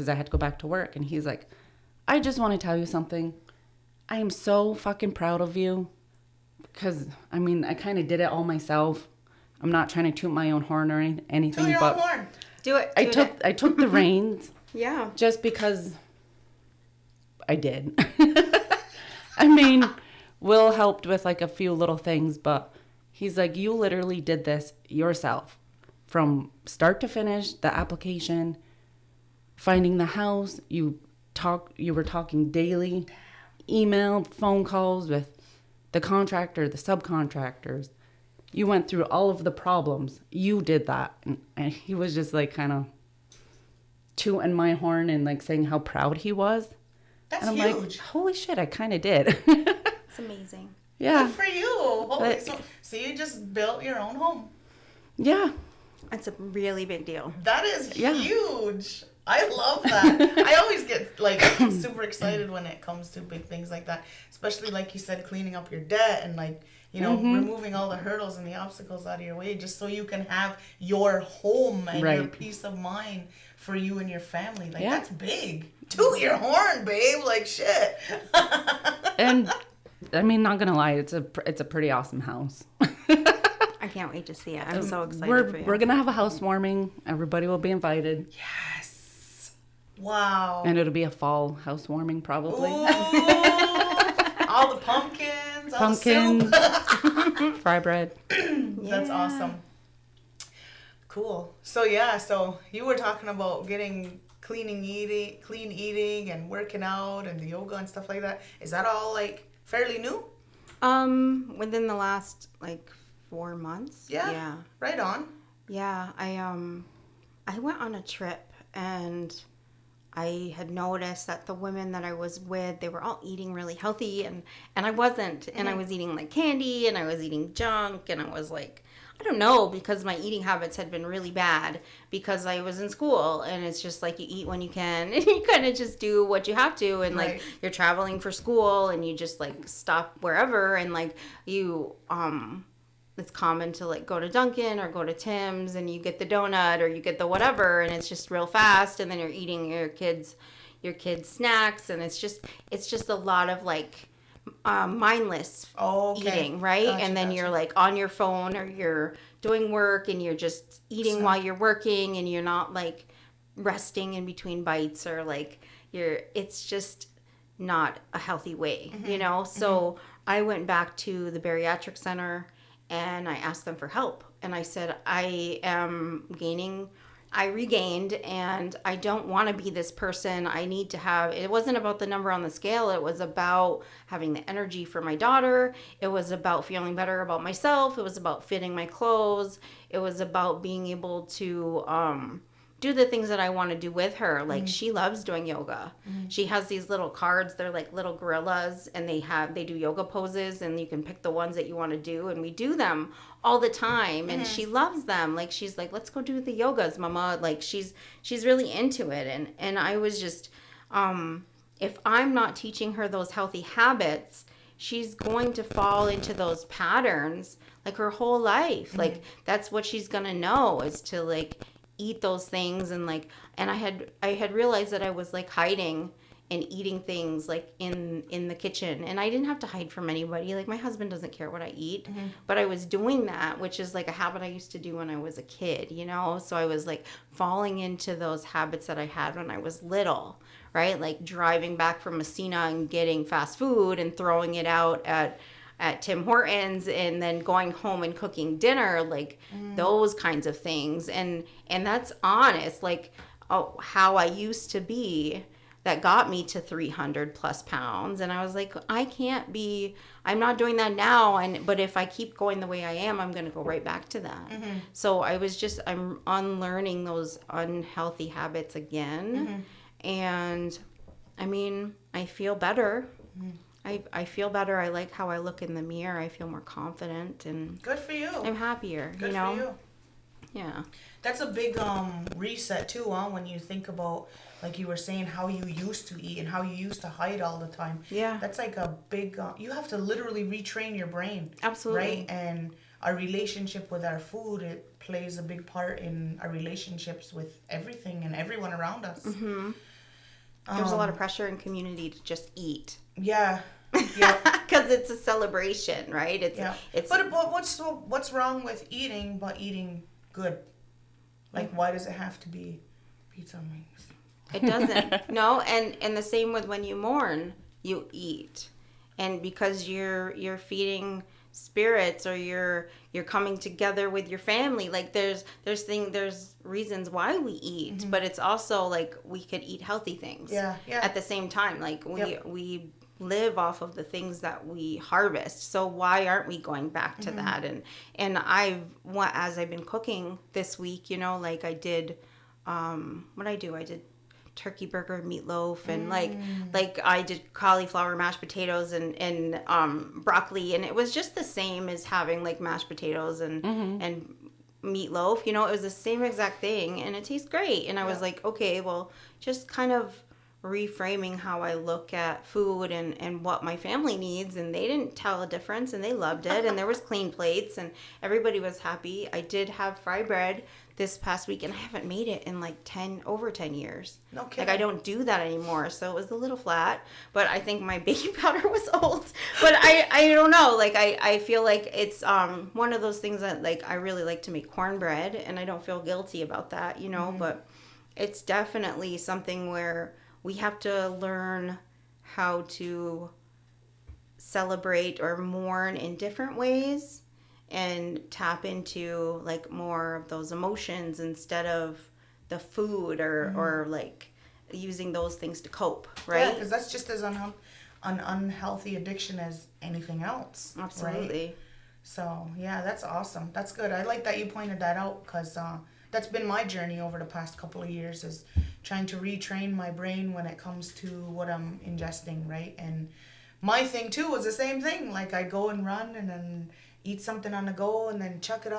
because I had to go back to work. And he's like, I just want to tell you something. I am so fucking proud of you. Because, I mean, I kind of did it all myself. I'm not trying to toot my own horn or anything. Toot your own horn. Do it. I took the reins. Yeah. Just because I did. I mean, Will helped with like a few little things, but he's like, you literally did this yourself. From start to finish, the application, finding the house, you were talking daily, email, phone calls with the contractor, the subcontractors. You went through all of the problems. You did that. And he was just like kind of tooting my horn and like saying how proud he was. That's and I'm huge. like, holy shit, I kind of did. It's amazing. Yeah. Good for you. Holy, so you just built your own home. Yeah. That's a really big deal. That is huge. I love that. I always get like super excited when it comes to big things like that, especially like you said, cleaning up your debt and like, you know, removing all the hurdles and the obstacles out of your way just so you can have your home and your peace of mind for you and your family. Like that's big. Toot your horn, babe. Like shit. And I mean, not gonna lie, it's a pretty awesome house. I can't wait to see it. I'm so excited for you. We're gonna have a housewarming. Everybody will be invited. Yes. Wow. And it'll be a fall housewarming probably. Ooh, all the pumpkins, all the soup. Fry bread. That's awesome. Cool. So you were talking about getting clean eating and working out and the yoga and stuff like that. Is that all like fairly new? Within the last like 4 months. Yeah. Right on. Yeah, I went on a trip and I had noticed that the women that I was with, they were all eating really healthy and I wasn't. And I was eating like candy and I was eating junk and I was like, I don't know, because my eating habits had been really bad because I was in school and it's just like you eat when you can and you kind of just do what you have to and like you're traveling for school and you just like stop wherever and like you it's common to like go to Dunkin' or go to Tim's and you get the donut or you get the whatever and it's just real fast and then you're eating your kids snacks and it's just a lot of like mindless eating, right? Gotcha, and then you're like on your phone or you're doing work and you're just eating while you're working and you're not like resting in between bites or like it's just not a healthy way, you know? So I went back to the bariatric center and I asked them for help. And I said, I regained and I don't want to be this person. I need to have, it wasn't about the number on the scale. It was about having the energy for my daughter. It was about feeling better about myself. It was about fitting my clothes. It was about being able to do the things that I want to do with her. Like she loves doing yoga. She has these little cards. They're like little gorillas and they do yoga poses and you can pick the ones that you want to do. And we do them all the time. And she loves them. Like she's like, let's go do the yogas, mama. Like she's really into it. And I was just, if I'm not teaching her those healthy habits, she's going to fall into those patterns like her whole life. Like that's what she's going to know is to like eat those things and like and I had realized that I was like hiding and eating things like in the kitchen and I didn't have to hide from anybody. Like my husband doesn't care what I eat, but I was doing that, which is like a habit I used to do when I was a kid, you know? So I was like falling into those habits that I had when I was little, right? Like driving back from Messina and getting fast food and throwing it out at Tim Hortons and then going home and cooking dinner, like those kinds of things. And that's honest, like how I used to be that got me to 300 plus pounds. And I was like, I'm not doing that now. But if I keep going the way I am, I'm going to go right back to that. So I'm unlearning those unhealthy habits again. And I mean, I feel better. I feel better. I like how I look in the mirror. I feel more confident and good for you. I'm happier. Good for you. Yeah. That's a big reset too, when you think about, like you were saying, how you used to eat and how you used to hide all the time. Yeah. That's like a big, you have to literally retrain your brain. Absolutely. Right? And our relationship with our food, it plays a big part in our relationships with everything and everyone around us. There was a lot of pressure in community to just eat. Yeah. Yeah. Because it's a celebration, right? It's But what's wrong with eating but eating good? Like, why does it have to be pizza and wings? It doesn't. No, and the same with when you mourn, you eat. And because you're feeding spirits, or you're coming together with your family, like there's reasons why we eat, but it's also like we could eat healthy things. Yeah. At the same time, like we live off of the things that we harvest. So why aren't we going back to that? And as I've been cooking this week, like I did, what I do, I did turkey burger, meatloaf, and like I did cauliflower mashed potatoes and broccoli, and it was just the same as having like mashed potatoes and meatloaf. It was the same exact thing, and it tastes great. And I was like, okay, well, just kind of reframing how I look at food and what my family needs, and they didn't tell a difference, and they loved it, and there was clean plates, and everybody was happy. I did have fry bread this past week, and I haven't made it in like over 10 years. No kidding. Like I don't do that anymore, so it was a little flat, but I think my baking powder was old. But I don't know, like I feel like it's one of those things that like I really like to make cornbread, and I don't feel guilty about that, but it's definitely something where we have to learn how to celebrate or mourn in different ways and tap into like more of those emotions instead of the food or like using those things to cope, right? Yeah, because that's just as an unhealthy addiction as anything else. Absolutely. Right? So, yeah, that's awesome. That's good. I like that you pointed that out, because that's been my journey over the past couple of years, is trying to retrain my brain when it comes to what I'm ingesting, right? And my thing too was the same thing. Like I'd go and run and then eat something on the go and then chuck it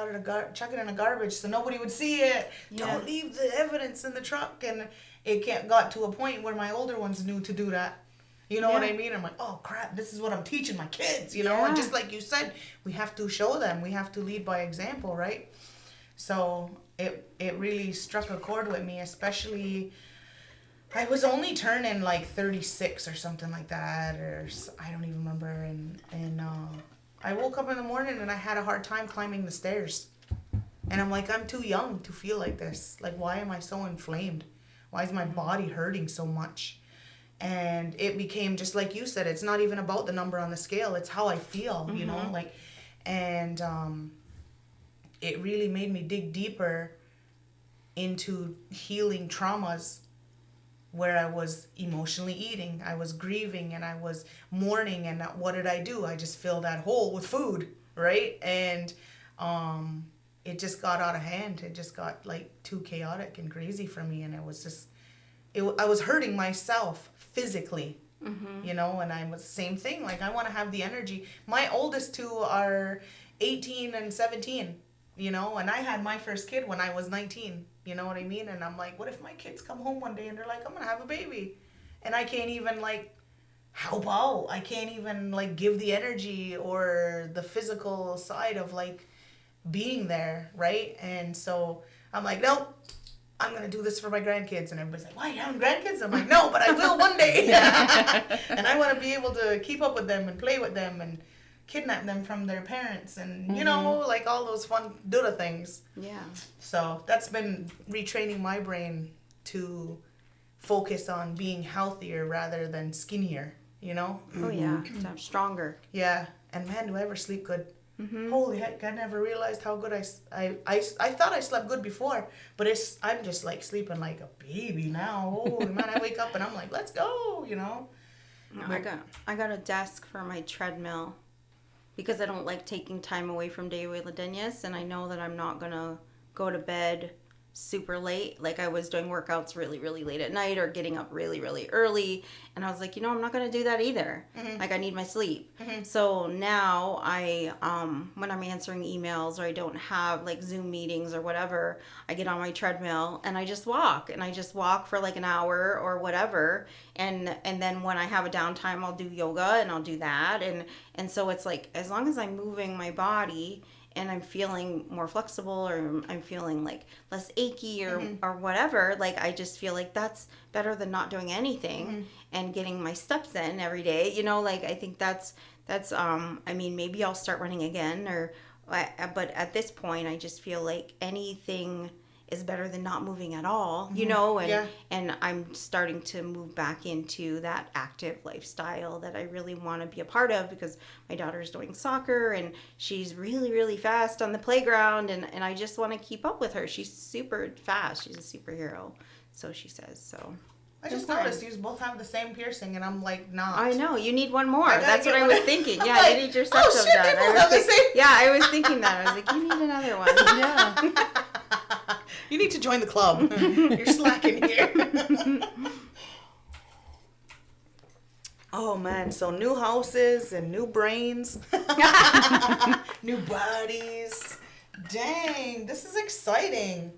chuck it in the garbage so nobody would see it. Yeah. Don't leave the evidence in the truck. And it got to a point where my older ones knew to do that. You know what I mean? I'm like, oh crap, this is what I'm teaching my kids, you know? And just like you said, we have to show them. We have to lead by example, right? So it really struck a chord with me, especially I was only turning like 36 or something like that, or I don't even remember. And I woke up in the morning and I had a hard time climbing the stairs. And I'm like, I'm too young to feel like this. Like, why am I so inflamed? Why is my body hurting so much? And it became just like you said, it's not even about the number on the scale. It's how I feel, you know, like, and it really made me dig deeper into healing traumas where I was emotionally eating, I was grieving, and I was mourning. And what did I do? I just filled that hole with food, right? And it just got out of hand. It just got like too chaotic and crazy for me, and it was just, I was hurting myself physically, you know. And I was the same thing. Like, I want to have the energy. My oldest two are 18 and 17. You know, and I had my first kid when I was 19, you know what I mean? And I'm like, what if my kids come home one day and they're like, I'm going to have a baby? And I can't even, like, help out. I can't even, like, give the energy or the physical side of, like, being there, right? And so I'm like, nope, I'm going to do this for my grandkids. And everybody's like, why, you having grandkids? I'm like, no, but I will one day. And I want to be able to keep up with them and play with them and kidnap them from their parents and, you know, like all those fun doodle things. Yeah. So that's been retraining my brain to focus on being healthier rather than skinnier, you know? Oh, yeah. I'm stronger. Yeah. And man, do I ever sleep good. Holy heck, I never realized how good I thought I slept good before, but I'm just like sleeping like a baby now. Holy man, I wake up and I'm like, let's go, you know? No, I got a desk for my treadmill, because I don't like taking time away from daily Indigenous, and I know that I'm not going to go to bed super late. Like I was doing workouts really, really late at night or getting up really, really early. And I was like, I'm not going to do that either. Like I need my sleep. So now when I'm answering emails or I don't have like Zoom meetings or whatever, I get on my treadmill and I just walk for like an hour or whatever. And then when I have a downtime, I'll do yoga and I'll do that. And so it's like, as long as I'm moving my body and I'm feeling more flexible, or I'm feeling like less achy, or whatever, like I just feel like that's better than not doing anything and getting my steps in every day. Like I think that's I mean, maybe I'll start running again, but at this point I just feel like anything is better than not moving at all, and I'm starting to move back into that active lifestyle that I really want to be a part of, because my daughter's doing soccer and she's really, really fast on the playground, and I just want to keep up with her. She's super fast. She's a superhero, so she says. So I just noticed you both have the same piercing, and I'm like, not. I know, you need one more. That's what I was thinking. Yeah, like, you need your septum done. I was thinking that. I was like, you need another one. Yeah. You need to join the club. You're slacking here. Oh man, so new houses and new brains. New bodies. Dang, this is exciting.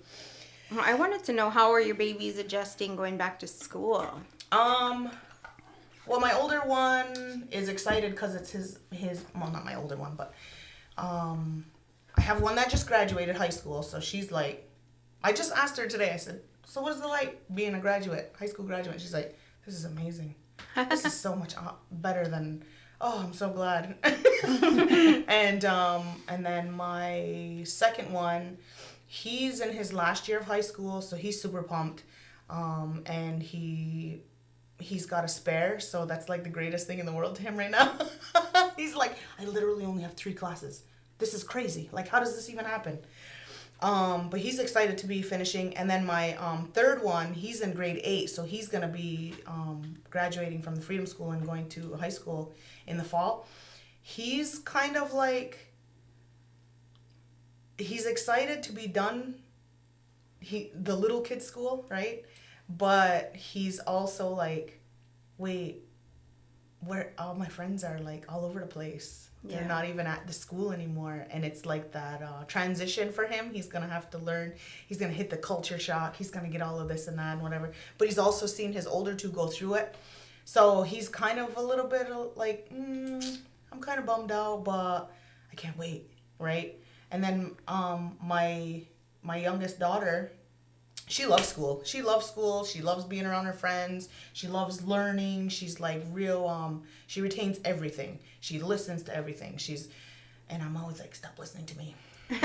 I wanted to know, how are your babies adjusting going back to school? Well, my older one is excited because it's his well, not my older one, but I have one that just graduated high school, so she's like, I just asked her today, I said, so what is it like being a graduate, high school graduate? She's like, this is amazing. This is so much better than, I'm so glad. And then my second one, he's in his last year of high school, so he's super pumped. And he's got a spare, so that's like the greatest thing in the world to him right now. He's like, I literally only have 3 classes. This is crazy. Like, how does this even happen? But he's excited to be finishing. And then my third one, he's in grade 8, so he's going to be graduating from the Freedom School and going to high school in the fall. He's kind of like, he's excited to be done the little kid school, right? But he's also like, wait, where all my friends are like all over the place. Yeah. They're not even at the school anymore. And it's like that transition for him. He's going to have to learn. He's going to hit the culture shock. He's going to get all of this and that and whatever. But he's also seen his older 2 go through it. So he's kind of a little bit like, I'm kind of bummed out, but I can't wait, right? And then my youngest daughter, she loves school. She loves school. She loves being around her friends. She loves learning. She's like real, she retains everything. She listens to everything. And I'm always like, stop listening to me. She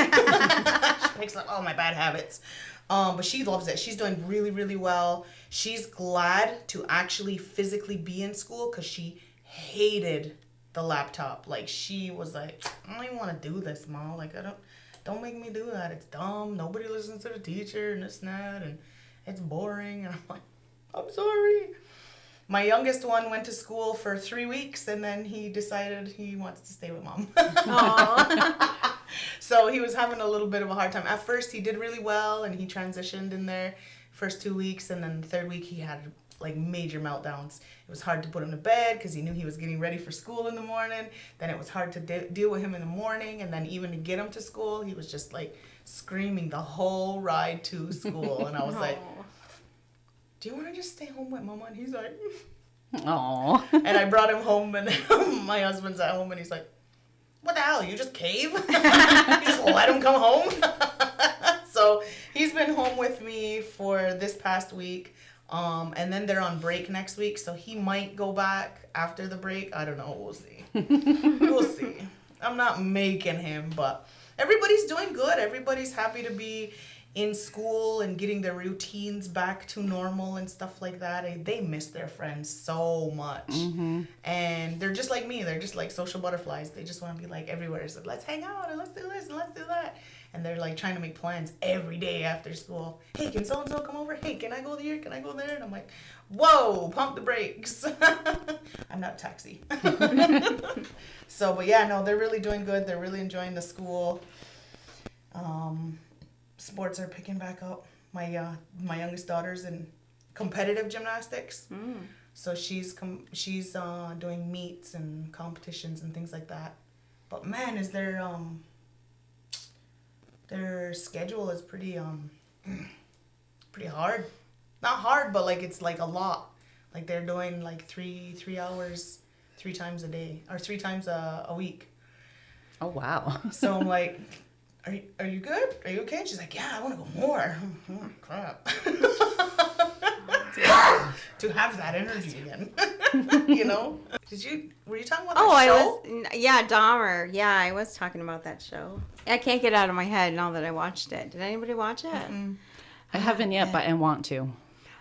picks up all my bad habits. But she loves it. She's doing really, really well. She's glad to actually physically be in school because she hated the laptop. Like, she was like, I don't even want to do this, Mom. Like, don't make me do that. It's dumb. Nobody listens to the teacher and this and that, and it's boring. And I'm like, I'm sorry. My youngest one went to school for 3 weeks, and then he decided he wants to stay with Mom. So he was having a little bit of a hard time. At first, he did really well, and he transitioned in there first 2 weeks, and then the 3rd week, he had like major meltdowns. It was hard to put him to bed because he knew he was getting ready for school in the morning. Then it was hard to deal with him in the morning, and then even to get him to school, he was just like screaming the whole ride to school. And I was like, do you want to just stay home with Mama? And he's like, oh. And I brought him home, and my husband's at home, and he's like, what the hell? You just cave? You just let him come home? So he's been home with me for this past week. And then they're on break next week, so he might go back after the break. I don't know. We'll see. We'll see. I'm not making him, but everybody's doing good. Everybody's happy to be in school and getting their routines back to normal and stuff like that. They miss their friends so much. Mm-hmm. And they're just like me. They're just like social butterflies. They just want to be like everywhere. So let's hang out and let's do this and let's do that. And they're like trying to make plans every day after school. Hey, can so-and-so come over? Hey, can I go here? Can I go there? And I'm like, whoa, pump the brakes. I'm not a taxi. So, but yeah, no, they're really doing good. They're really enjoying the school. Sports are picking back up. My youngest daughter's in competitive gymnastics. So she's doing meets and competitions and things like that. But man, is their schedule is pretty hard. Not hard, but like it's like a lot. Like they're doing like 3 hours 3 times a day or 3 times a week. Oh, wow. So I'm like, are you good? Are you okay? And she's like, yeah, I want to go more. Crap. To have that energy again. You know? Were you talking about that show? Dahmer. Yeah, I was talking about that show. I can't get it out of my head now that I watched it. Did anybody watch it? Mm-mm. I haven't yet, but I want to.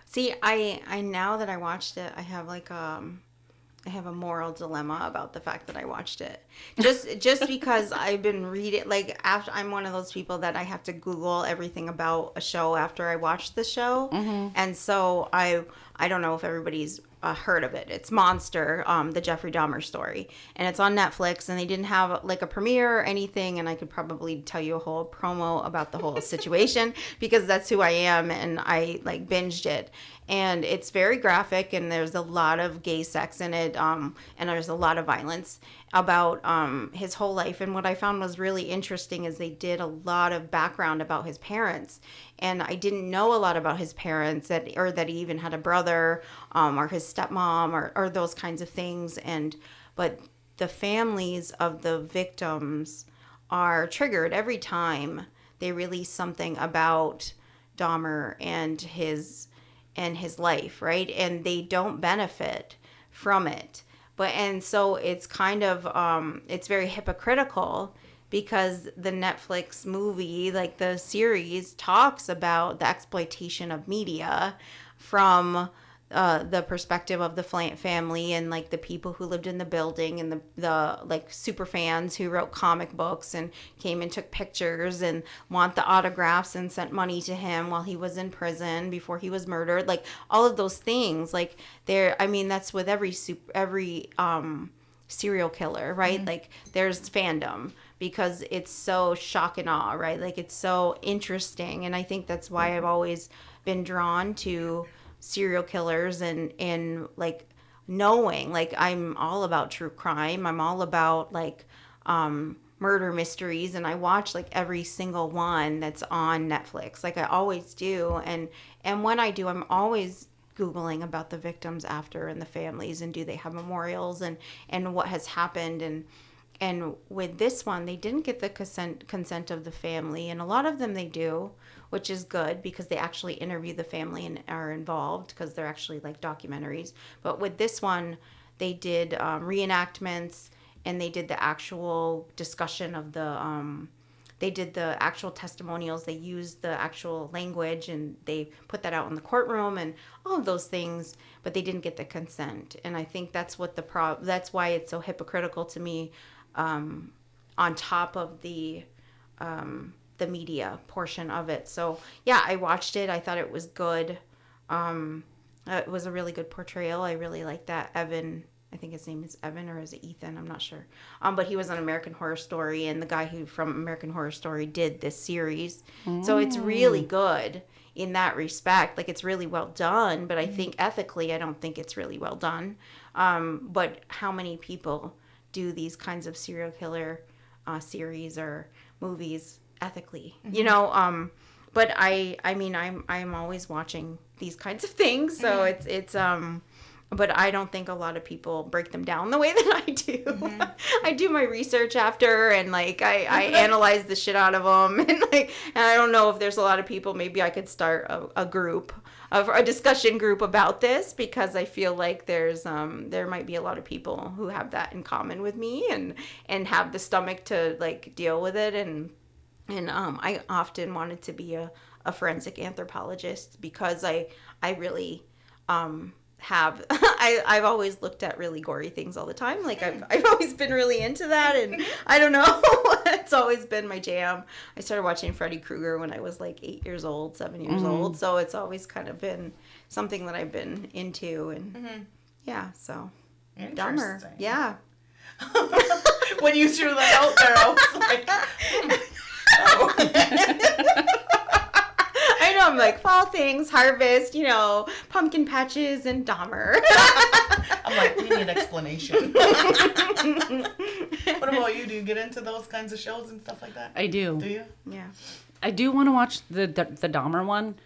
See, I now that I watched it, I have I have a moral dilemma about the fact that I watched it. Just because I've been reading, like, after I'm one of those people that I have to Google everything about a show after I watch the show. Mm-hmm. And so I don't know if everybody's heard of it. It's Monster, the Jeffrey Dahmer story. And it's on Netflix, and they didn't have like a premiere or anything, and I could probably tell you a whole promo about the whole situation because that's who I am, and I like binged it. And it's very graphic, and there's a lot of gay sex in it, and there's a lot of violence about his whole life. And what I found was really interesting is they did a lot of background about his parents. And I didn't know a lot about his parents, or that he even had a brother, or his stepmom, or those kinds of things. But the families of the victims are triggered every time they release something about Dahmer and his life, right? And they don't benefit from it. And so it's kind of it's very hypocritical because the Netflix movie, like the series, talks about the exploitation of media from the perspective of the family and like the people who lived in the building and the like super fans who wrote comic books and came and took pictures and want the autographs and sent money to him while he was in prison before he was murdered. Like all of those things, like that's with every serial killer, right? Mm-hmm. Like there's fandom because it's so shock and awe, right? Like it's so interesting. And I think that's why I've always been drawn to serial killers and like knowing, like I'm all about true crime. I'm all about like murder mysteries, and I watch like every single one that's on Netflix. Like I always do. And when I do, I'm always Googling about the victims after and the families and do they have memorials and what has happened. And with this one, they didn't get the consent of the family, and a lot of them they do, which is good because they actually interview the family and are involved because they're actually like documentaries. But with this one, they did reenactments, and they did the actual discussion of they did the actual testimonials. They used the actual language, and they put that out in the courtroom and all of those things, but they didn't get the consent. And I think that's what that's why it's so hypocritical to me, on top of the media portion of it. So yeah, I watched it. I thought it was good. It was a really good portrayal. I really liked that Evan. I think his name is Evan, or is it Ethan? I'm not sure. But he was on American Horror Story, and the guy who from American Horror Story did this series. So it's really good in that respect. Like it's really well done, but I think ethically, I don't think it's really well done. But how many people do these kinds of serial killer series or movies ethically? You know, but I mean, I'm always watching these kinds of things, so it's but I don't think a lot of people break them down the way that I do. I do my research after, and like I analyze the shit out of them, and I don't know if there's a lot of people. Maybe I could start a discussion group about this, because I feel like there might be a lot of people who have that in common with me and have the stomach to like deal with it, and I often wanted to be a forensic anthropologist because I really I've always looked at really gory things all the time. Like I've always been really into that, and I don't know, it's always been my jam. I started watching Freddy Krueger when I was like 7 years old. So it's always kind of been something that I've been into, and yeah, so Dahmer, yeah. When you threw that out there, I was like, oh. I know, I'm like, fall things, harvest, pumpkin patches, and Dahmer. I'm like, we need explanation. What about you? Do you get into those kinds of shows and stuff like that? I do. Do you? Yeah. I do want to watch the Dahmer one,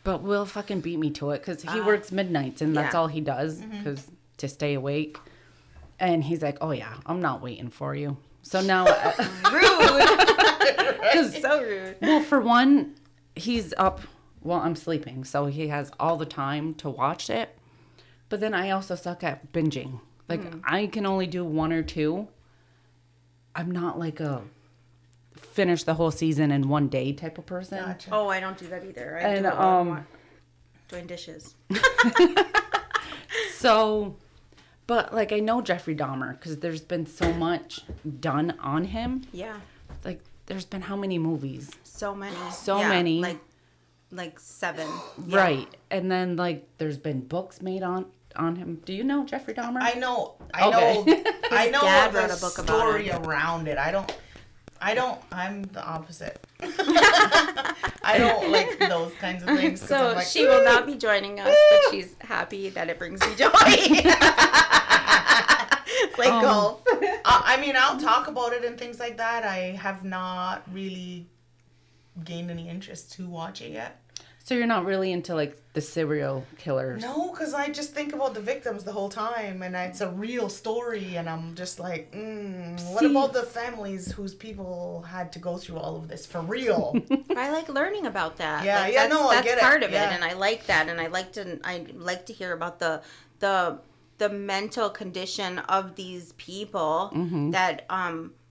but Will fucking beat me to it because he works midnights, and that's all he does to stay awake. And he's like, oh yeah, I'm not waiting for you. So now, Rude. So rude. well, for one, he's up while I'm sleeping, so he has all the time to watch it. But then I also suck at binging. Like, I can only do one or two. I'm not like a finish the whole season in one day type of person. Gotcha. Oh, I don't do that either. I And, do it while I'm doing dishes. So, but like, I know Jeffrey Dahmer because there's been so much done on him. Yeah. Like, there's been how many movies? So many. So many. Like 7. Right. And then, like, there's been books made on him. Do you know Jeffrey Dahmer? I know Okay. I know dad the wrote a book about story around it. I'm the opposite. I don't like those kinds of things. 'Cause So I'm like, she will not be joining us, but she's happy that it brings me joy. It's like golf. I mean, I'll talk about it and things like that. I have not really gained any interest to watch it yet. So you're not really into, like, the serial killers? No, because I just think about the victims the whole time, and it's a real story, and I'm just like, what See- about the families whose people had to go through all of this for real? I like learning about that. Yeah, like, yeah, that's, no, I that's get it. part of Yeah. it, and I like that, and I like to hear about the mental condition of these people that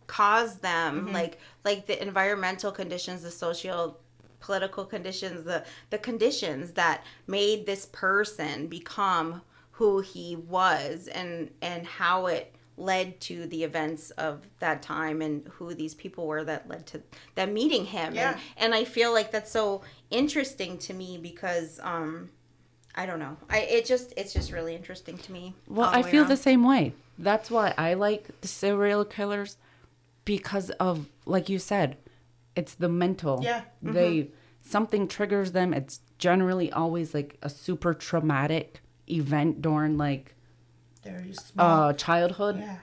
cause them, like the environmental conditions, the social political conditions, the conditions that made this person become who he was, and how it led to the events of that time, and who these people were that led to them meeting him. Yeah. And I feel like that's so interesting to me because I don't know. It's just really interesting to me. Well, all the I way feel around. the same way. That's why I like the serial killers, because of, like you said, it's the mental. Yeah. Something triggers them. It's generally always like a super traumatic event during, like, Very small. childhood. Yeah.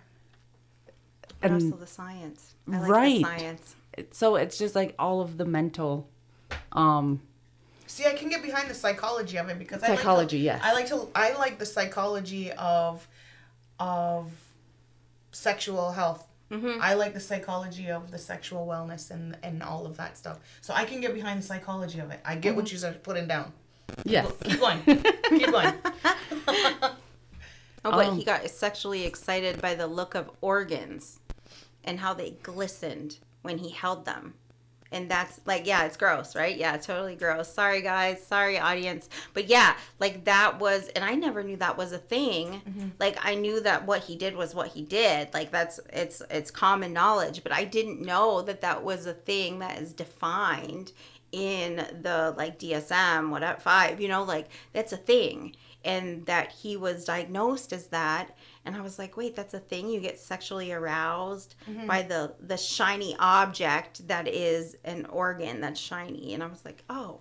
But and- also the science. I like Right. the science. So it's just like all of the mental. See, I can get behind the psychology of it because Psychology, yes. I like the psychology of sexual health. I like the psychology of the sexual wellness and all of that stuff. So I can get behind the psychology of it. I get what you're putting down. Yes. Keep going. Keep going. Oh, but he got sexually excited by the look of organs and how they glistened when he held them. And that's like, yeah, it's gross, right? Yeah, totally gross. Sorry, guys. Sorry, audience. But yeah, like that was, and I never knew that was a thing. Like I knew that what he did was what he did. Like it's common knowledge. But I didn't know that that was a thing that is defined in the like DSM, whatever, 5, like that's a thing. And that he was diagnosed as that. And I was like, wait, that's a thing? You get sexually aroused by the shiny object that is an organ that's shiny. And I was like, oh,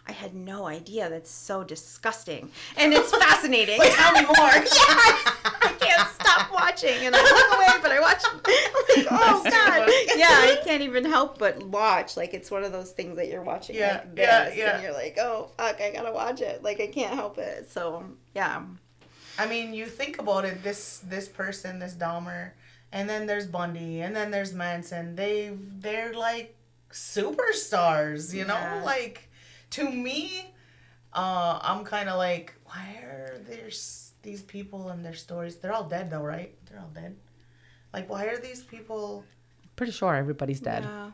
I had no idea. That's so disgusting. And it's fascinating. Tell me more. Yes! I can't stop watching. And I look away, but I watch. I'm like, oh, God. Yeah, I can't even help but watch. Like, it's one of those things that you're watching like this. Yeah. And you're like, oh, fuck, I gotta watch it. Like, I can't help it. So, yeah. I mean, you think about it, this person, this Dahmer, and then there's Bundy, and then there's Manson. They're like superstars, you know? Yeah. Like, to me, I'm kind of like, why are there these people and their stories? They're all dead though, right? They're all dead. Like, why are these people, Pretty sure everybody's dead. Yeah.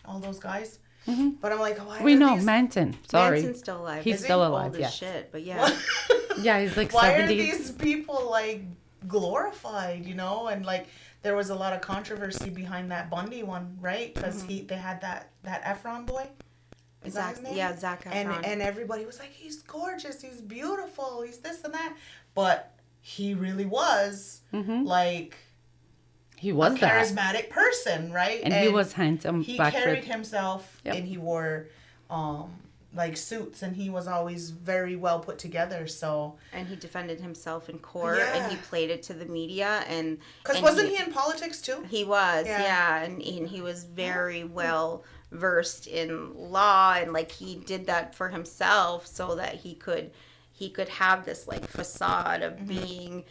all those guys? But I'm like, why We are know these... Manson. Sorry. Manson's still alive. He's Is he? still Old alive. as Yes. shit, but yeah. Yeah, he's like Why 70. are these people like glorified, you know? And like there was a lot of controversy behind that Bundy one, right? Because they had that Efron boy. Is that his name? Yeah, Zac Efron. And everybody was like, he's gorgeous, he's beautiful, he's this and that. But he really was like He a was that. charismatic person, right? And he was handsome He back carried for... himself and he wore like suits, and he was always very well put together. So And he defended himself in court, Yeah. and he played it to the media, and because and wasn't he in politics too? He was, Yeah. yeah, and he was very well versed in law, and like he did that for himself so that he could have this like facade of being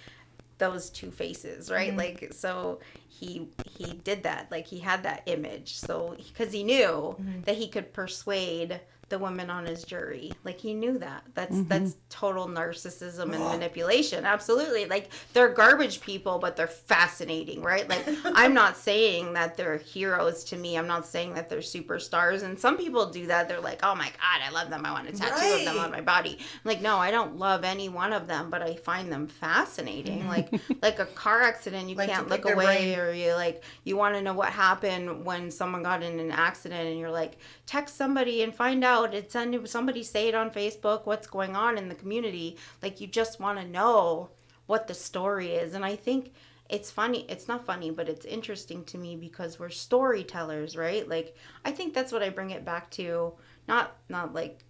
those two faces, right? Like so he he did that. Like, he had that image. So, because he knew that he could persuade the women on his jury. Like, he knew that. That's total narcissism and manipulation. Absolutely. Like, they're garbage people, but they're fascinating, right? Like, I'm not saying that they're heroes to me. I'm not saying that they're superstars. And some people do that. They're like, oh my God, I love them. I want a tattoo of them on my body. I'm like, no, I don't love any one of them, but I find them fascinating. Like a car accident, you can't look away, or you want to know what happened when someone got in an accident, and you're like, text somebody and find out. It's somebody say it on Facebook, what's going on in the community. Like, you just want to know what the story is. And I think it's funny. It's not funny, but it's interesting to me because we're storytellers, right? Like, I think that's what I bring it back to. Not like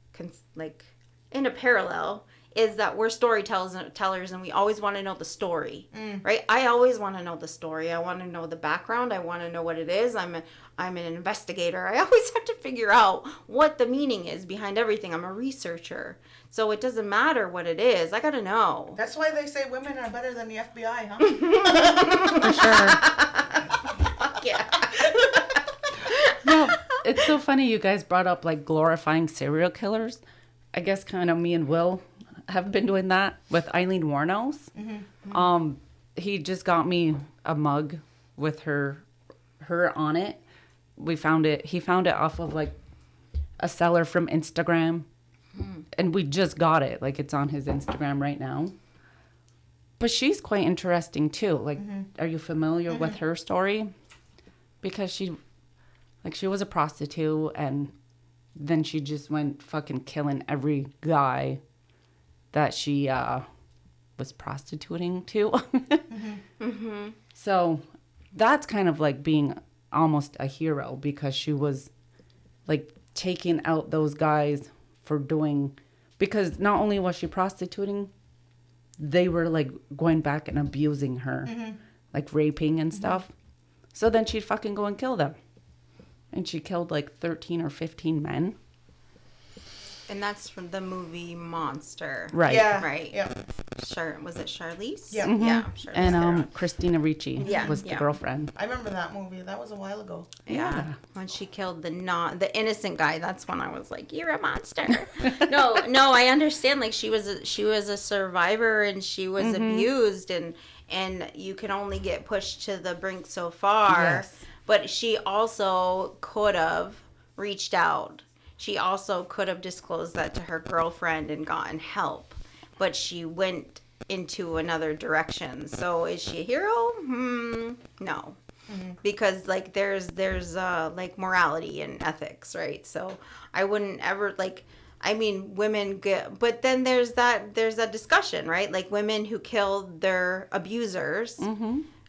in a parallel, is that we're storytellers and we always want to know the story, right? I always want to know the story. I want to know the background. I want to know what it is. I'm an investigator. I always have to figure out what the meaning is behind everything. I'm a researcher. So it doesn't matter what it is. I got to know. That's why they say women are better than the FBI, huh? For sure. Yeah. No, it's so funny you guys brought up like glorifying serial killers. I guess kind of me and Will have been doing that with Eileen Warnos. He just got me a mug with her on it. He found it off of like a seller from Instagram, and we just got it. Like, it's on his Instagram right now. But she's quite interesting too. Like, are you familiar with her story? Because she was a prostitute, and then she just went fucking killing every guy that she was prostituting to. So that's kind of like being almost a hero, because she was like taking out those guys for doing, because not only was she prostituting, they were like going back and abusing her, like raping and stuff. So then she'd fucking go and kill them. And she killed like 13 or 15 men. And that's from the movie Monster. Right. Yeah. Right. Yeah. Was it Charlize? Yeah. Yeah. Charlize And Christina Ricci was the Yeah. girlfriend. I remember that movie. That was a while ago. Yeah. When she killed the innocent guy, that's when I was like, "You're a monster." No, I understand. Like, she was a survivor, and she was abused, and you can only get pushed to the brink so far. Yes. But she also could have reached out. She also could have disclosed that to her girlfriend and gotten help. But she went into another direction. So is she a hero? No. Because like there's like morality and ethics, right? So I wouldn't ever women get, but then there's that discussion, right? Like, women who killed their abusers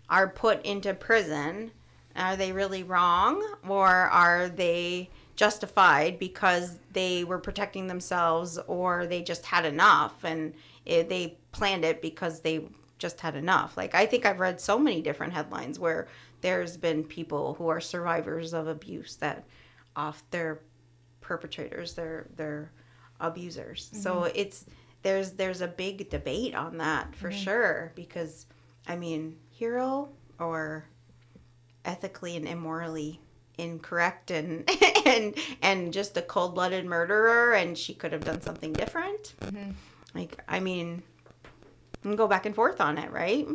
are put into prison. Are they really wrong, or are they justified because they were protecting themselves, or they just had enough and they planned it because they just had enough? Like, I think I've read so many different headlines where there's been people who are survivors of abuse that off their perpetrators, their abusers. So there's a big debate on that for sure, because I mean, hero or ethically and immorally incorrect and just a cold-blooded murderer, and she could have done something different. Like, I mean, you can go back and forth on it, right?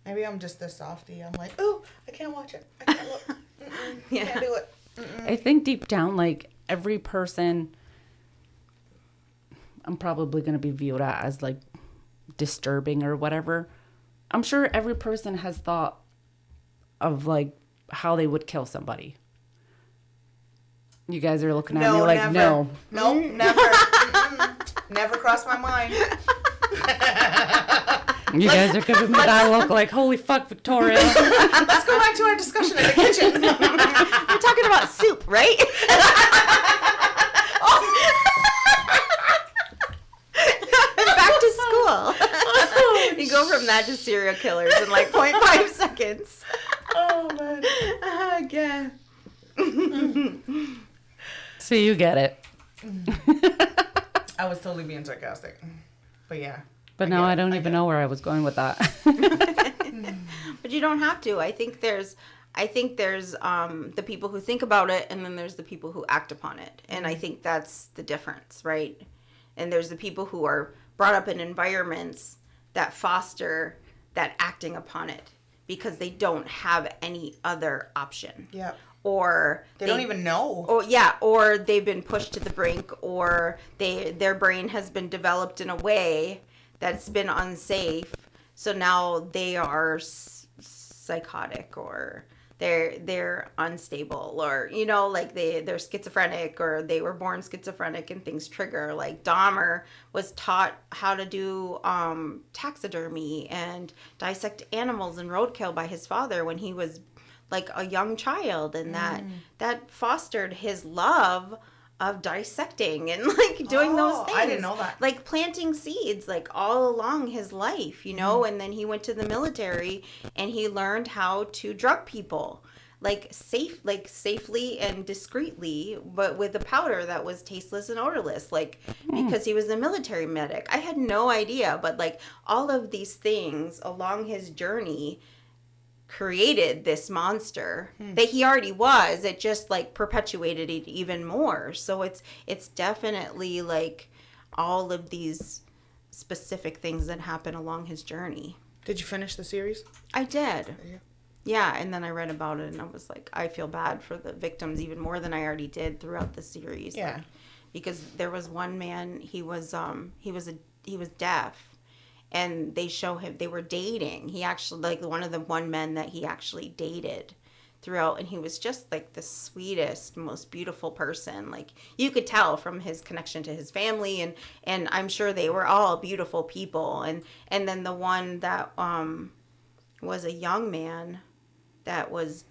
Maybe I'm just the softie. I'm like, oh, I can't watch it. I can't look. Can't do it. I think deep down, like, every person, I'm probably going to be viewed as like disturbing or whatever. I'm sure every person has thought of like how they would kill somebody. You guys are looking at me like, never. no. Nope, never. Never crossed my mind. You guys are giving me that look like, holy fuck, Viktoria. Let's go back to our discussion in the kitchen. We're talking about soup, right? Back to school. You go from that to serial killers in like 0.5 seconds. Oh, man. Yeah. So you get it. I was totally being sarcastic. But yeah. But now I don't even know where I was going with that. But you don't have to. I think there's I think there's the people who think about it, and then there's the people who act upon it. And I think that's the difference, right? And there's the people who are brought up in environments that foster that acting upon it because they don't have any other option. Yeah. Or they don't even know. Or they've been pushed to the brink, or their brain has been developed in a way that's been unsafe. So now they are psychotic, or they're unstable, or like they're schizophrenic, or they were born schizophrenic and things trigger. Like Dahmer was taught how to do taxidermy and dissect animals and roadkill by his father when he was like a young child, and that fostered his love of dissecting and like doing those things. I didn't know that. Like planting seeds like all along his life, and then he went to the military and he learned how to drug people safely and discreetly, but with a powder that was tasteless and odorless, because he was a military medic. I had no idea, but like all of these things along his journey created this monster that he already was. It just like perpetuated it even more. So it's definitely like all of these specific things that happen along his journey. Did you finish the series? I did. Yeah, and then I read about it and I was like, I feel bad for the victims even more than I already did throughout the series. Yeah. Like, because there was one man, he was deaf. And they show him, they were dating. He actually, like, one men that he actually dated throughout. And he was just, like, the sweetest, most beautiful person. Like, you could tell from his connection to his family. And I'm sure they were all beautiful people. And then the one that was a young man that was,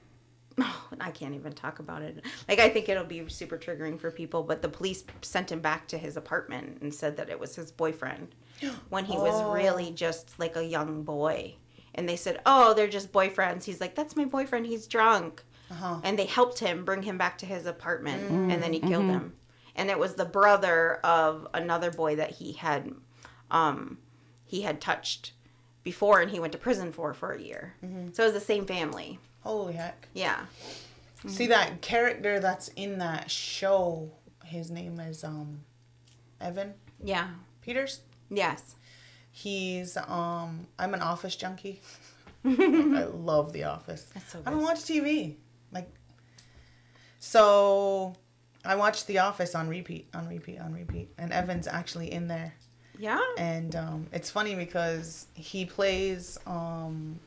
I can't even talk about it. Like, I think it'll be super triggering for people. But the police sent him back to his apartment and said that it was his boyfriend when he was really just like a young boy. And they said, oh, they're just boyfriends. He's like, that's my boyfriend. He's drunk. And they helped him bring him back to his apartment. And then he killed him. And it was the brother of another boy that he had touched before, and he went to prison for a year. So it was the same family. Holy heck. Yeah. See, that character that's in that show, his name is Evan Yeah. Peters. Yes. He's I'm an Office junkie. I love The Office. That's so good. I don't watch TV. So I watched The Office on repeat. And Evan's actually in there. Yeah. And it's funny because he plays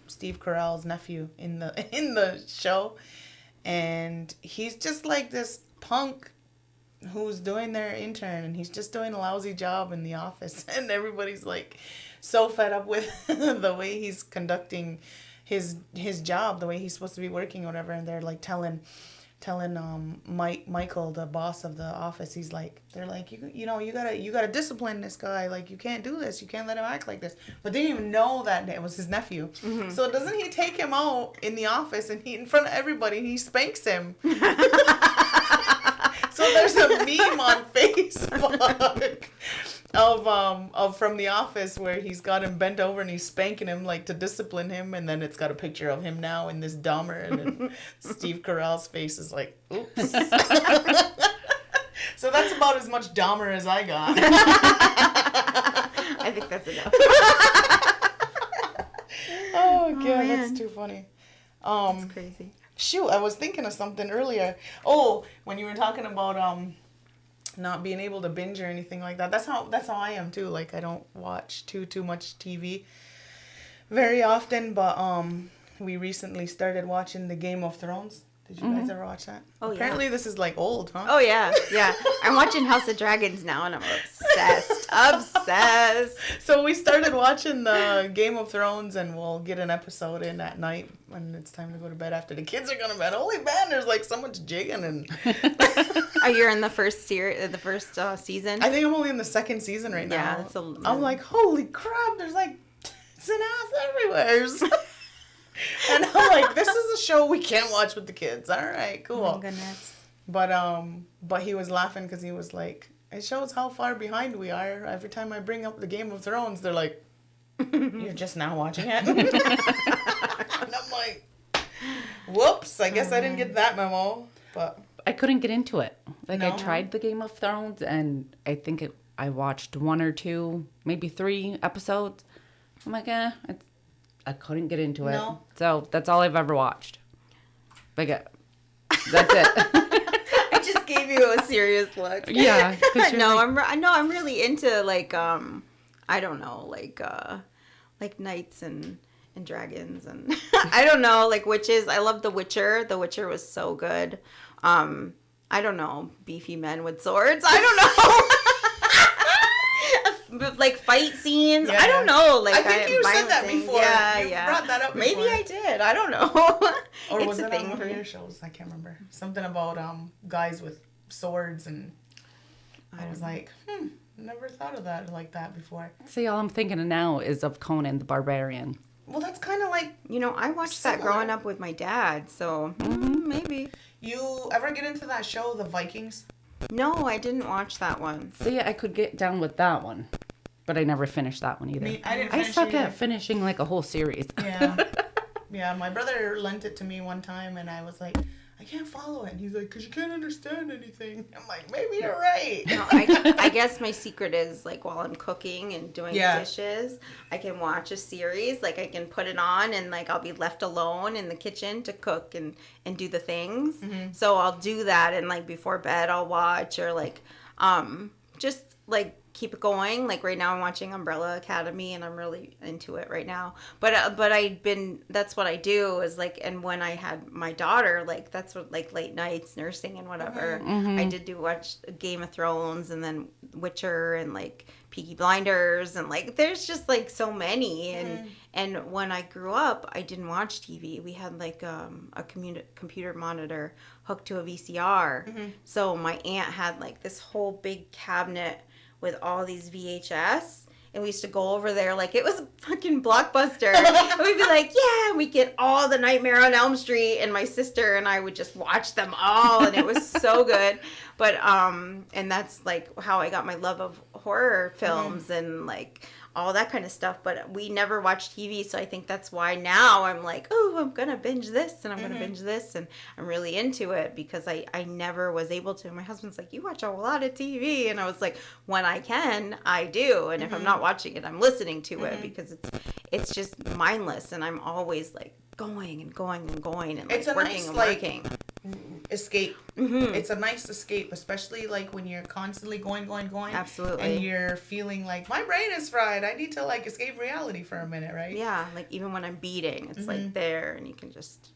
Steve Carell's nephew in the show, and he's just like this punk who's doing their intern, and he's just doing a lousy job in the office, and everybody's like so fed up with the way he's conducting his job, the way he's supposed to be working or whatever, and they're like telling Michael, the boss of the office, they're like, you gotta discipline this guy. Like, you can't do this. You can't let him act like this. But they didn't even know that it was his nephew. So doesn't he take him out in the office and in front of everybody, he spanks him. So there's a meme on Facebook of from The Office where he's got him bent over and he's spanking him like to discipline him, and then it's got a picture of him now in this Dahmer, and then Steve Carell's face is like, oops. So that's about as much Dahmer as I got. I think that's enough. Oh god, that's too funny. That's crazy. Shoot, I was thinking of something earlier. Oh, when you were talking about not being able to binge or anything like that. That's how I am too. Like, I don't watch too much TV very often, but we recently started watching the Game of Thrones. Did you guys ever watch that? Oh, Apparently this is like old, huh? Oh, yeah. Yeah. I'm watching House of Dragons now, and I'm obsessed. So we started watching the Game of Thrones, and we'll get an episode in at night when it's time to go to bed after the kids are going to bed. Holy man, there's like so much jigging. And Oh, you're in the first season? I think I'm only in the second season right now. Yeah, I'm like, holy crap, there's like tits and ass everywhere. And I'm like, this is a show we can't watch with the kids. All right, cool. Oh my goodness. But he was laughing because he was like, it shows how far behind we are. Every time I bring up the Game of Thrones, they're like, you're just now watching it. And I'm like, Whoops, I guess I didn't get that memo. But I couldn't get into it. Like, I No? tried the Game of Thrones, and I think I watched 1 or 2, maybe 3 episodes. I'm like, I couldn't get into it. No. So that's all I've ever watched. Like, that's it. I just gave you a serious look. Yeah. 'Cause you're No, like- I'm really into like I don't know, like knights and dragons and I don't know, like witches. I love The Witcher. The Witcher was so good. I don't know, beefy men with swords. I don't know. Like fight scenes. Yeah. I don't know. Like I think you said violent that things. before. Yeah, You yeah. brought that up Maybe before. I did. I don't know. Or It's was a it thing on one for of me. your shows? I can't remember. Something about guys with swords, and I was like, never thought of that like that before. See, all I'm thinking of now is of Conan the Barbarian. Well, that's kind of like, You know, I watched that Similar. growing up with my dad, so maybe. you ever get into that show, The Vikings? No, I didn't watch that one. See, I could get down with that one, but I never finished that one either. I didn't I finish suck it either. at finishing like a whole series. Yeah. Yeah, my brother lent it to me one time, and I was like, I can't follow it. And he's like, because you can't understand anything. I'm like, maybe you're right. No, I guess my secret is like while I'm cooking and doing Yeah. dishes, I can watch a series. Like I can put it on and like I'll be left alone in the kitchen to cook and do the things. So I'll do that, and like before bed I'll watch, or like just like keep it going. Like right now I'm watching Umbrella Academy and I'm really into it right now. But that's what I do is like, and when I had my daughter, like that's what, like late nights nursing and whatever, I did watch Game of Thrones and then Witcher and like Peaky Blinders, and like there's just like so many. And when I grew up, I didn't watch TV. We had like a computer monitor hooked to a VCR. So my aunt had like this whole big cabinet with all these VHS, and we used to go over there like it was a fucking Blockbuster. And we'd be like, yeah, and we'd get all the Nightmare on Elm Street, and my sister and I would just watch them all, and it was so good. But and that's like how I got my love of horror films and like all that kind of stuff. But we never watched TV, so I think that's why now I'm like, oh, I'm gonna binge this and I'm gonna binge this, and I'm really into it because I never was able to. My husband's like, you watch a lot of TV, and I was like, when I can, I do, and if I'm not watching it, I'm listening to it because it's just mindless, and I'm always like going and going and going and like It's a working nice, and like, working. Escape. It's a nice escape, especially like when you're constantly going. Absolutely. And you're feeling like, my brain is fried. I need to like escape reality for a minute, right? Yeah, like even when I'm beading, it's like there, and you can just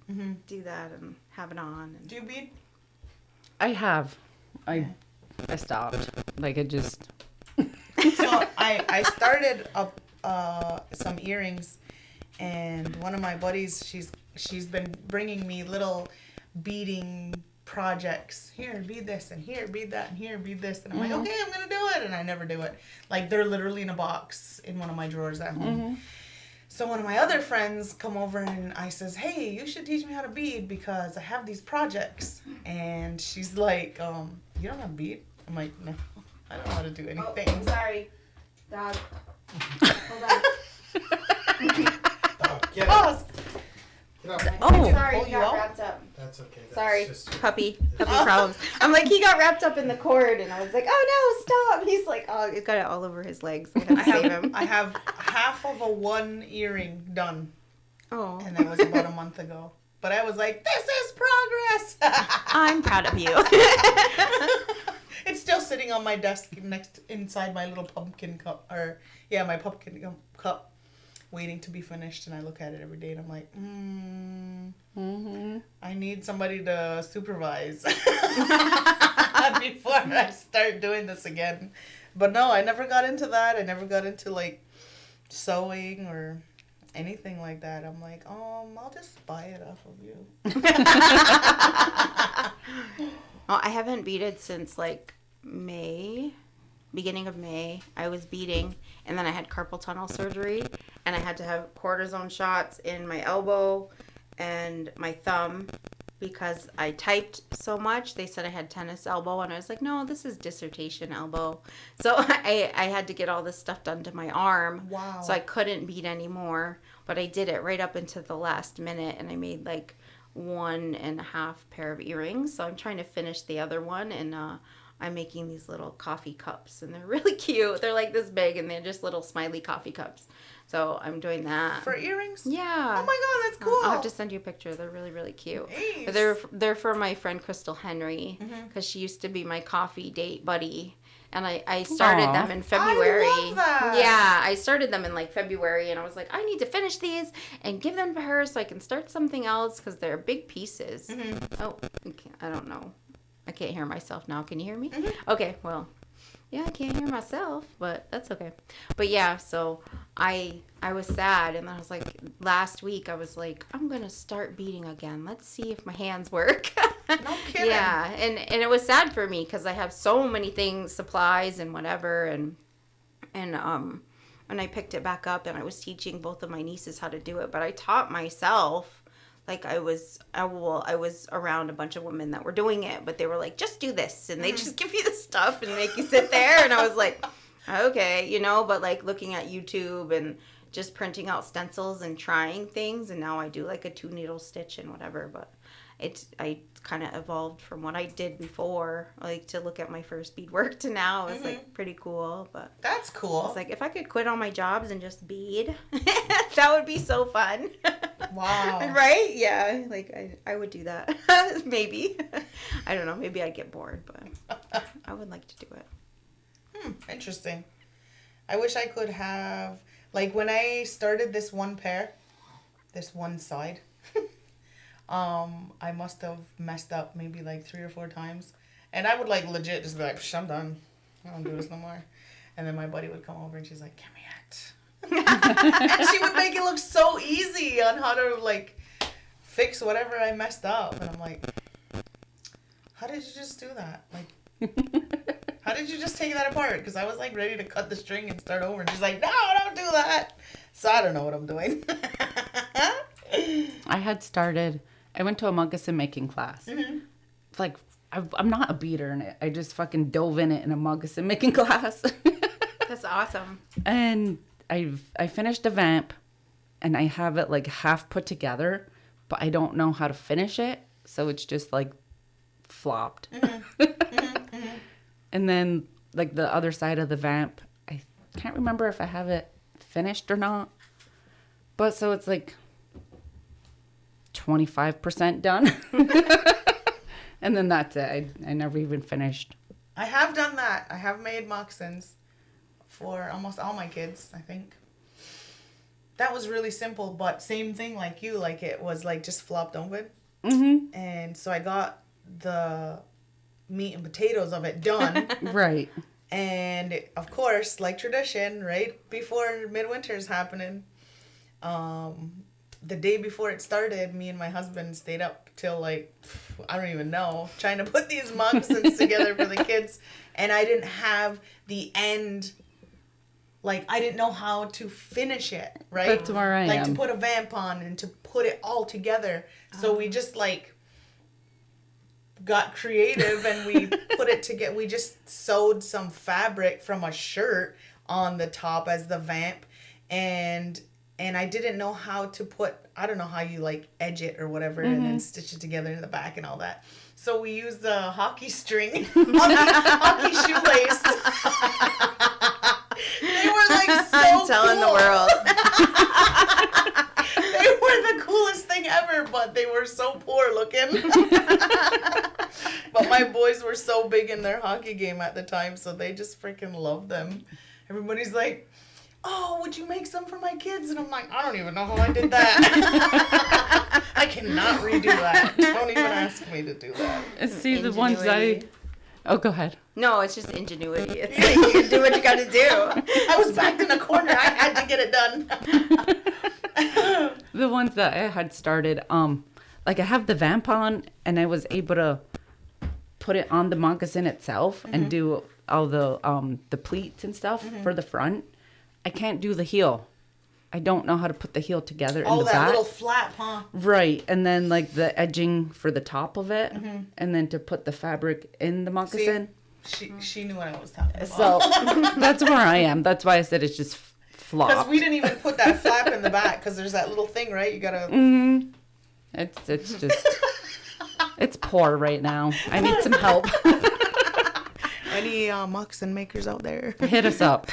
do that and have it on. And Do you bead? I have. I stopped. Like, it just... So I started up some earrings, and one of my buddies, she's been bringing me little beading projects. Here, bead this, and here, bead that, and here, bead this, and I'm like, okay, I'm gonna do it, and I never do it. Like, they're literally in a box in one of my drawers at home. So one of my other friends come over, and I says, hey, you should teach me how to bead because I have these projects. And she's like, you don't have to bead? I'm like, no, I don't know how to do anything. Oh, sorry, dog. Hold on. Get Pause. up. Oh! Sorry, pull he you got out? wrapped up. That's okay. That's Sorry, just- puppy problems. I'm like, he got wrapped up in the cord, and I was like, oh no, stop. He's like, oh, it got it all over his legs. So I had to save him. I have half of a one earring done, Oh, and that was about a month ago. But I was like, this is progress. I'm proud of you. It's still sitting on my desk inside my little pumpkin cup, my pumpkin cup, waiting to be finished. And I look at it every day, and I'm like, I need somebody to supervise before I start doing this again. But no, I never got into that. I never got into like sewing or anything like that. I'm like, I'll just buy it off of you. Well, I haven't beaded since like beginning of May. I was beading, and then I had carpal tunnel surgery, and I had to have cortisone shots in my elbow and my thumb because I typed so much. They said I had tennis elbow, and I was like, no, this is dissertation elbow. So I had to get all this stuff done to my arm. Wow. So I couldn't bead anymore, but I did it right up into the last minute, and I made like 1.5 pair of earrings. So I'm trying to finish the other one, and I'm making these little coffee cups, and they're really cute. They're like this big, and they're just little smiley coffee cups. So I'm doing that. For earrings? Yeah. Oh my god, that's cool. I'll have to send you a picture. They're really, really cute. Nice. But they're for my friend Crystal Henry, because she used to be my coffee date buddy. And I started Aw. them in February. I love that. Yeah, I started them in like February, and I was like, I need to finish these and give them to her so I can start something else, because they're big pieces. Oh, okay, I don't know. I can't hear myself now. Can you hear me? Okay, well, yeah, I can't hear myself, but that's okay. But yeah, so I was sad, and then I was like, last week I was like, I'm gonna start beading again. Let's see if my hands work. No kidding. Yeah, and it was sad for me because I have so many things, supplies and whatever, and I picked it back up, and I was teaching both of my nieces how to do it, but I taught myself. Like I was around a bunch of women that were doing it, but they were like, just do this, and they just give you the stuff and make you sit there, and I was like, okay, you know, but like looking at YouTube and just printing out stencils and trying things, and now I do like a 2-needle stitch and whatever, but I kind of evolved from what I did before, like to look at my first beadwork to now. It's like pretty cool, but That's cool. it's like if I could quit all my jobs and just bead, that would be so fun. Wow. Right? Yeah, like I would do that. Maybe. I don't know, maybe I'd get bored, but I would like to do it. Interesting. I wish I could have, like when I started this one pair, this one side, I must have messed up maybe like 3 or 4 times. And I would like legit just be like, "Psh, I'm done. I don't do this no more." And then my buddy would come over and she's like, "Give me it." And she would make it look so easy on how to like fix whatever I messed up. And I'm like, how did you just do that? Like, how did you just take that apart? Because I was like ready to cut the string and start over. And she's like, "No, don't do that." So I don't know what I'm doing. I went to a moccasin making class. It's like, I'm not a beater in it. I just fucking dove in it in a moccasin making class. That's awesome. And I finished a vamp, and I have it like half put together, but I don't know how to finish it. So it's just like flopped. And then like the other side of the vamp, I can't remember if I have it finished or not. But so it's like 25% done. And then that's it. I never even finished. I have done that. I have made moccasins for almost all my kids, I think. That was really simple, but same thing like you. Like it was like just flopped open. And so I got the meat and potatoes of it done. Right. And of course, like tradition, right before midwinter's happening, the day before it started, me and my husband stayed up till like, I don't even know, trying to put these moccasins together for the kids. And I didn't have the end, like I didn't know how to finish it, right? That's where I like am. to put a vamp on and to put it all together. So we just like got creative and we put it together. We just sewed some fabric from a shirt on the top as the vamp, and I didn't know how to put, I don't know how you like edge it or whatever and then stitch it together in the back and all that. So we used the hockey string, hockey shoelace. They were like so I'm telling the cool. world. They were the coolest thing ever, but they were so poor looking. But my boys were so big in their hockey game at the time, so they just freaking loved them. Everybody's like, "Oh, would you make some for my kids?" And I'm like, I don't even know how I did that. I cannot redo that. Don't even ask me to do that. See, the ones Ingenuity. Oh, go ahead. No, it's just ingenuity. It's like you do what you got to do. I was backed in a corner. I had to get it done. The ones that I had started, like I have the vamp on, and I was able to put it on the moccasin itself and do all the pleats and stuff for the front. I can't do the heel. I don't know how to put the heel together in Oh, the that back. little flap, huh? Right, and then like the edging for the top of it, and then to put the fabric in the moccasin. She knew what I was talking about. So that's where I am. That's why I said it's just Because flopped. we didn't even put that flap in the back because there's that little thing, right? You gotta. And It's just it's poor right now. I need some help. Any moccasin makers out there? Hit us up.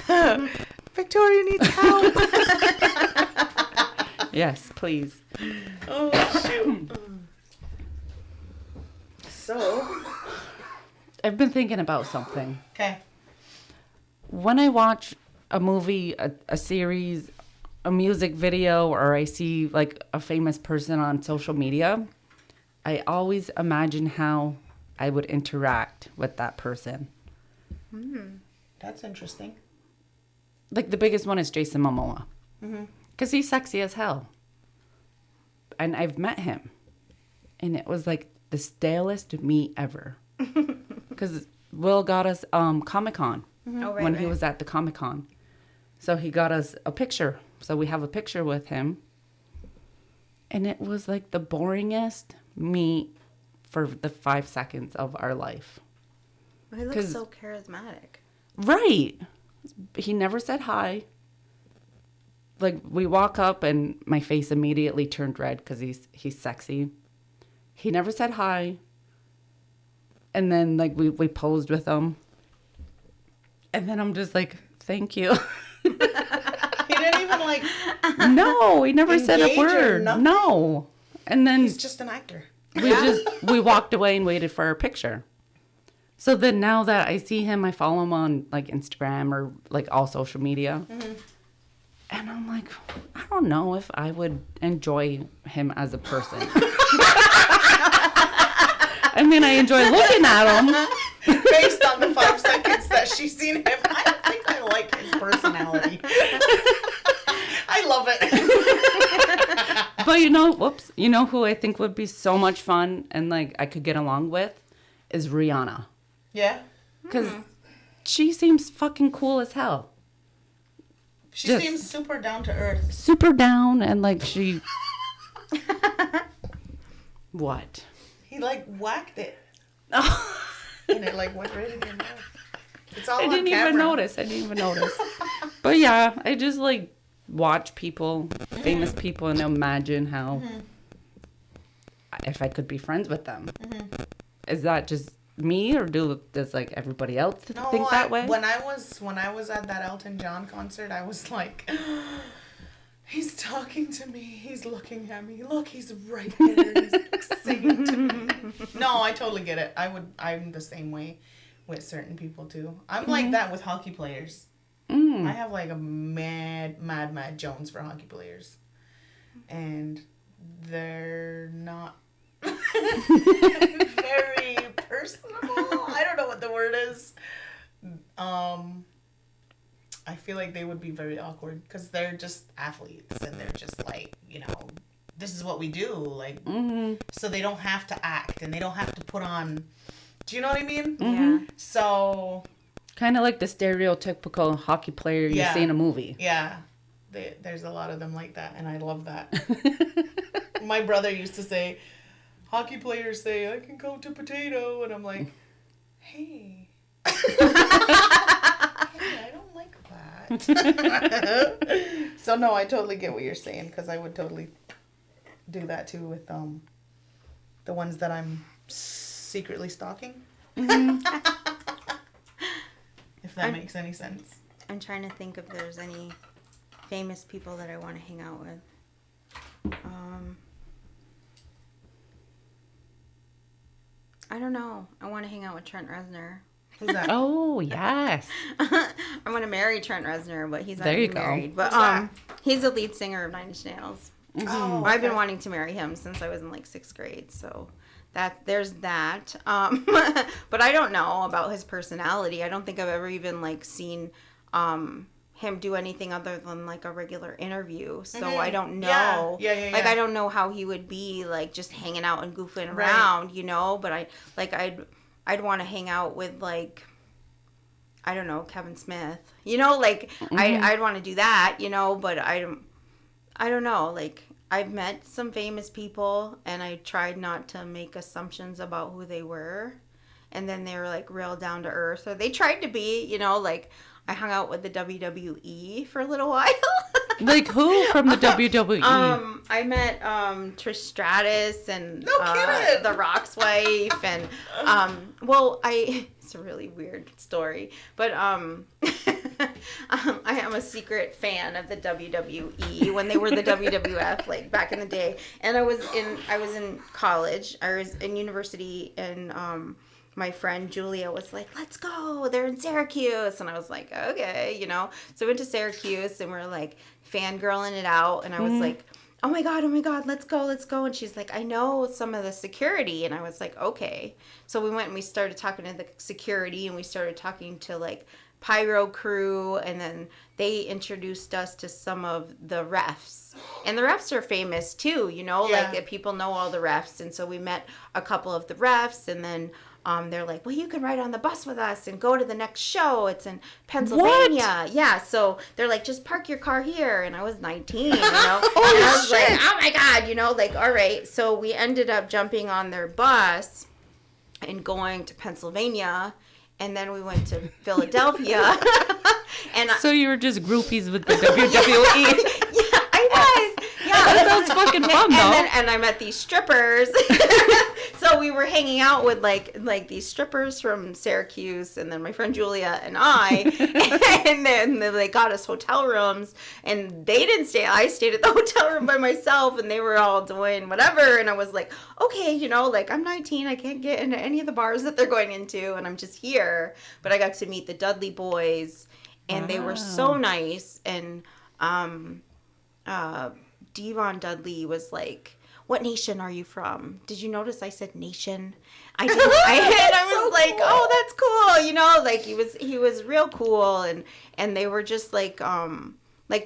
Victoria needs help. Yes, please. Oh shoot. So. I've been thinking about something. Okay. When I watch a movie, a series, a music video, or I see like a famous person on social media, I always imagine how I would interact with that person. That's interesting. Like the biggest one is Jason Momoa. Because he's sexy as hell. And I've met him. And it was like the stalest meet ever. Because Will got us Comic-Con when he was at the Comic-Con. So he got us a picture. So we have a picture with him. And it was like the boringest meet for the 5 seconds of our life. He looks so charismatic. Right. He never said hi. Like, we walk up and my face immediately turned red because he's sexy. He never said hi. And then, like, we posed with him. And then I'm just like, thank you. He didn't even like. No, he never said a Engage or word. nothing? No. And then He's just an actor. we walked away and waited for our picture. So then now that I see him, I follow him on like Instagram or like all social media. And I'm like, I don't know if I would enjoy him as a person. I mean, I enjoy looking at him. Based on the 5 seconds that she's seen him, I think I like his personality. I love it. But you know who I think would be so much fun and like I could get along with is Rihanna. Yeah. Because she seems fucking cool as hell. She Just seems super down to earth. super down and like she... What? He like whacked it. Oh. And it like went right in your mouth. It's all I on didn't camera. even notice. But yeah, I just like watch people, famous people, and imagine how if I could be friends with them. Is that just me, or does like everybody else think that way? When I was at that Elton John concert, I was like, he's talking to me. He's looking at me. Look, he's right there. He's singing to me. No, I totally get it. I'm the same way with certain people too. I'm like that with hockey players. I have like a mad Jones for hockey players, and they're not very personable. I don't know what the word is. I feel like they would be very awkward because they're just athletes and they're just like, this is what we do. Like, so they don't have to act and they don't have to put on. Do you know what I mean? Yeah. So. Kind of like the stereotypical hockey player you see in a movie. Yeah. There's a lot of them like that, and I love that. My brother used to say, hockey players say, I can go to potato, and I'm like, hey. I don't like that. So, no, I totally get what you're saying, because I would totally do that, too, with the ones that I'm secretly stalking. If that makes any sense. I'm trying to think if there's any famous people that I want to hang out with. I don't know. I want to hang out with Trent Reznor. Who's that? Oh, yes. I want to marry Trent Reznor, but he's not There you even go. married. But Who's that? he's the lead singer of Nine Inch Nails. Oh, I've been okay. wanting to marry him since I was in like 6th grade, so there's that. But I don't know about his personality. I don't think I've ever even like seen him do anything other than like a regular interview. So I don't know. Yeah. Like I don't know how he would be like just hanging out and goofing around, But I'd want to hang out with like, I don't know, Kevin Smith. I'd want to do that, but I don't know, like I've met some famous people and I tried not to make assumptions about who they were. And then they were like real down to earth. Or they tried to be, like I hung out with the WWE for a little while. Like who from the WWE? I met Trish Stratus and No kidding. the Rock's wife, and it's a really weird story, but I am a secret fan of the WWE when they were the WWF, like back in the day. And I was in college. I was in university, and my friend Julia was like, "Let's go. They're in Syracuse." And I was like, "Okay, you know." So we went to Syracuse, and we're like fangirling it out. And I was like, oh my God, let's go. And she's like, I know some of the security. And I was like, okay. So we went and we started talking to the security, and we started talking to like pyro crew, and then they introduced us to some of the refs. And the refs are famous too, you know, like people know all the refs. And so we met a couple of the refs, and then they're like, well, you can ride on the bus with us and go to the next show. It's in Pennsylvania. What? Yeah. So they're like, just park your car here. And I was 19, you know. And I was like, oh my God, you know, like, all right. So we ended up jumping on their bus and going to Pennsylvania. And then we went to Philadelphia. So you were just groupies with the WWE. Yeah, I was. Yeah, that sounds fucking fun, though. And I met these strippers. So we were hanging out with like these strippers from Syracuse, and then my friend Julia and I, and then they got us hotel rooms, and they didn't stay. I stayed at the hotel room by myself, and they were all doing whatever. And I was like, okay, you know, like I'm 19, I can't get into any of the bars that they're going into, and I'm just here. But I got to meet the Dudley boys, and they were so nice. And Devon Dudley was like, what nation are you from? Did you notice I said nation? I did. I was so like, cool. Oh, that's cool. You know, like he was real cool, and they were just like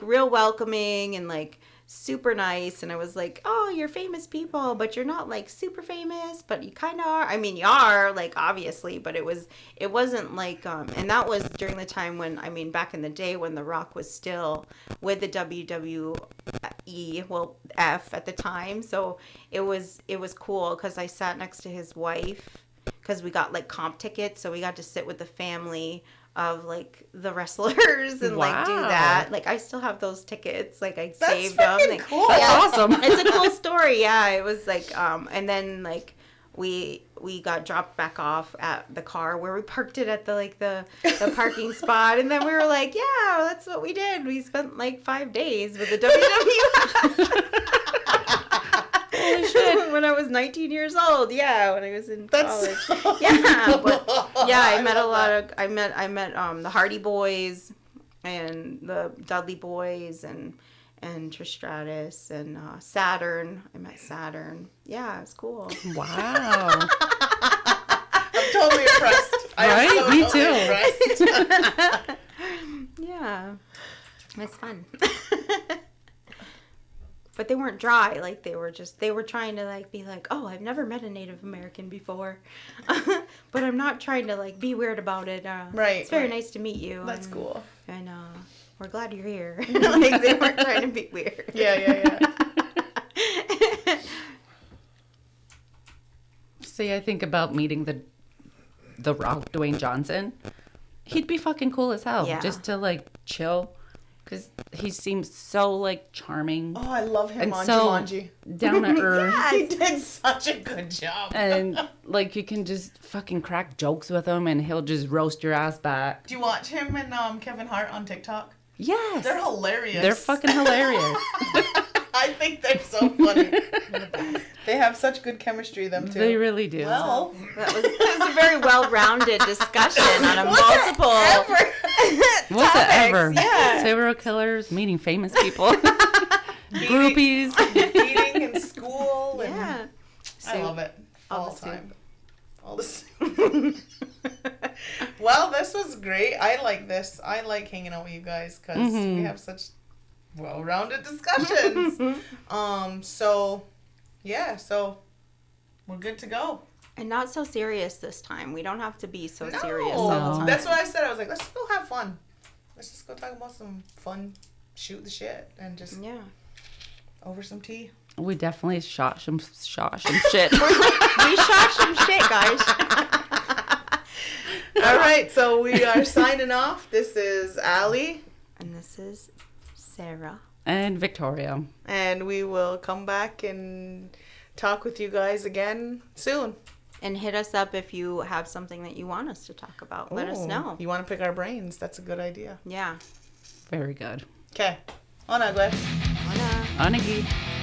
real welcoming and like super nice. And I was like, oh, you're famous people, but you're not like super famous, but you kind of are. I mean, you are, like, obviously, but it wasn't like, and that was during the time when, I mean, back in the day when The Rock was still with the WWE, well, F at the time. So it was cool because I sat next to his wife because we got like comp tickets. So we got to sit with the family of like the wrestlers and like do that. Like I still have those tickets. Like I saved them. Like, cool. That's awesome. It's a cool story. Yeah, it was like and then like we got dropped back off at the car where we parked it at the parking spot, and then we were like, yeah, that's what we did. We spent like 5 days with the WWF. Holy shit. When I was 19 years old, when I was in college. So I met the Hardy Boys and the Dudley Boys and Trish Stratus and Saturn. I met Saturn. Yeah, it's cool. Wow. I'm totally impressed. Right? Me too. Impressed. Yeah. It's fun. But they weren't dry. Like they were trying to like be like, oh, I've never met a Native American before. But I'm not trying to like be weird about it. Right. It's very nice to meet you. That's cool. And we're glad you're here. Like they weren't trying to be weird. Yeah. See, I think about meeting the Rock, Dwayne Johnson. He'd be fucking cool as hell. Yeah. Just to like chill. Because he seems so, like, charming. Oh, I love him and on so Jumanji. Down to earth. Yes. He did such a good job. And, like, you can just fucking crack jokes with him, and he'll just roast your ass back. Do you watch him and Kevin Hart on TikTok? Yes. They're hilarious. They're fucking hilarious. I think they're so funny. They have such good chemistry, them two. They really do. Well, that was a very well-rounded discussion on a multiple What's it ever? Yeah. Serial killers, meeting famous people, groupies. Eating in school. And Yeah. I love it. All All the time. All the soup. Well, this was great. I like this. I like hanging out with you guys because we have such well-rounded discussions. So we're good to go. And not so serious this time. We don't have to be so No. serious all the time. That's what I said. I was like, let's go have fun. Let's just go talk about some fun, shoot the shit, and just over some tea. We definitely shot some shit. We shot some shit, guys. All right, so we are signing off. This is Allie. And this is Sarah. And Victoria. And we will come back and talk with you guys again soon. And hit us up if you have something that you want us to talk about. Let us Ooh, know. You want to pick our brains? That's a good idea. Yeah. Very good. Okay. On Agwe. Hola. Anagi.